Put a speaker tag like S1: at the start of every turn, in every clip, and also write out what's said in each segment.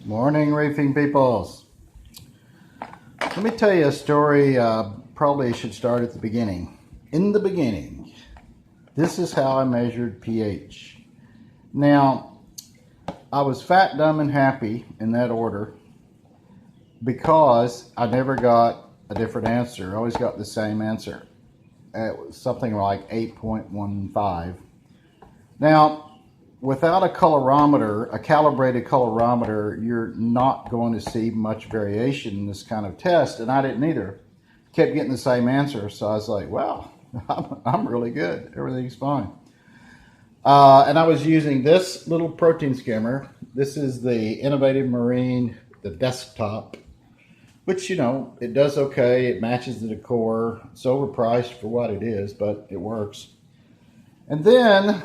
S1: Morning, reefing peoples. Let me tell you a story. Probably should start at the beginning. In the beginning, this is how I measured pH. Now, I was fat, dumb, and happy in that order because I never got a different answer. I always got the same answer. It was something like 8.15. Now, without a colorimeter, a calibrated colorimeter, you're not going to see much variation in this kind of test, and I didn't either. Kept getting the same answer, so I was like, wow, I'm really good. Everything's fine. And I was using this little protein skimmer. This is the Innovative Marine, the desktop, which, you know, it does okay. It matches the decor. It's overpriced for what it is, but it works. And then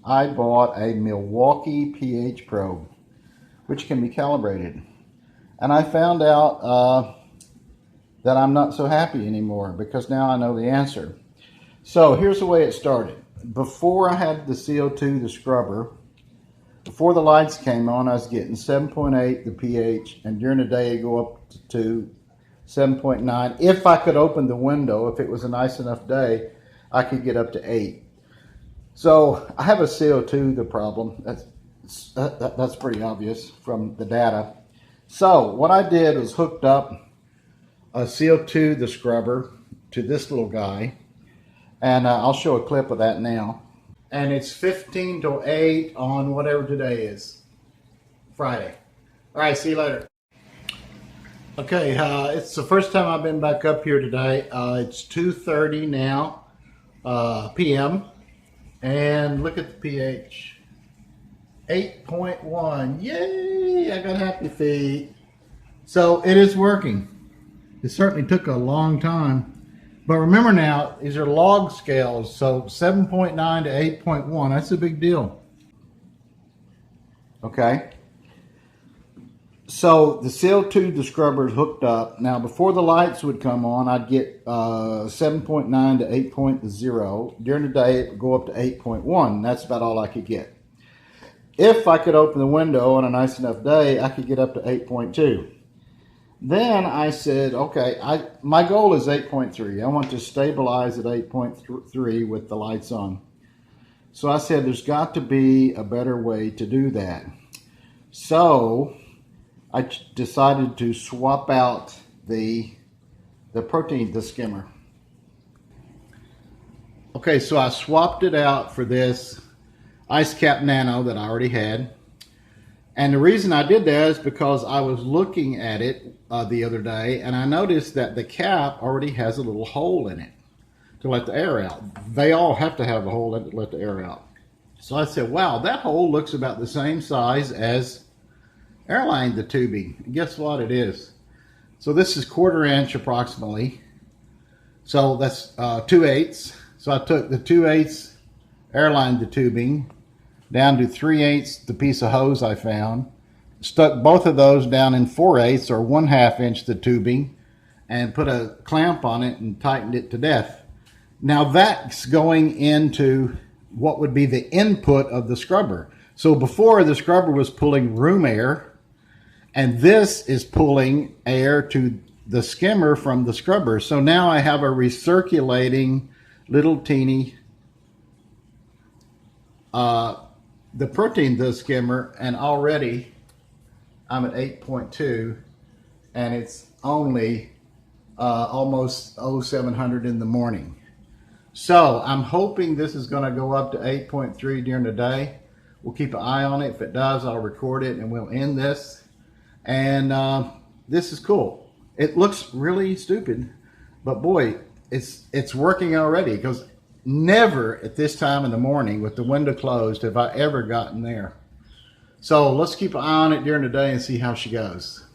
S1: I bought a Milwaukee pH probe, which can be calibrated. And I found out that I'm not so happy anymore because now I know the answer. So here's the way it started. Before I had the CO2, the scrubber, before the lights came on, I was getting 7.8 the pH, and during the day it'd go up to 7.9. If I could open the window, if it was a nice enough day, I could get up to 8. So I have a CO2, the problem. That's pretty obvious from the data. So what I did was hooked up a CO2, the scrubber, to this little guy. And I'll show a clip of that now. And it's 15 to 8 on whatever today is. Friday. All right, see you later. Okay, it's the first time I've been back up here today. It's 2:30 now, p.m. And look at the pH, 8.1. Yay, I got happy feet. So it is working. It certainly took a long time. But remember now, these are log scales. So 7.9 to 8.1, that's a big deal. Okay. So the CO2, the scrubber is hooked up. Now before the lights would come on, I'd get 7.9 to 8.0. During the day, it would go up to 8.1. That's about all I could get. If I could open the window on a nice enough day, I could get up to 8.2. Then I said, okay, my goal is 8.3. I want to stabilize at 8.3 with the lights on. So I said, there's got to be a better way to do that. So I decided to swap out the protein, the skimmer. Okay, so I swapped it out for this Ice Cap Nano that I already had. And the reason I did that is because I was looking at it the other day, and I noticed that the cap already has a little hole in it to let the air out. They all have to have a hole in it to let the air out. So I said, wow, that hole looks about the same size as airline the tubing. And guess what it is? So this is 1/4 inch approximately. So that's 2/8. So I took the 2/8 airline the tubing down to 3/8 the piece of hose I found, stuck both of those down in 4/8 or 1/2 inch the tubing, and put a clamp on it and tightened it to death. Now that's going into what would be the input of the scrubber. So before, the scrubber was pulling room air, and this is pulling air to the skimmer from the scrubber. So now I have a recirculating little teeny the protein, the skimmer, and already I'm at 8.2, and it's only almost 0700 in the morning. So I'm hoping this is going to go up to 8.3 during the day. We'll keep an eye on it. If it does, I'll record it and we'll end this. And this is cool. It looks really stupid, but boy, it's working already, because never at this time in the morning with the window closed have I ever gotten there. So let's keep an eye on it during the day and see how she goes.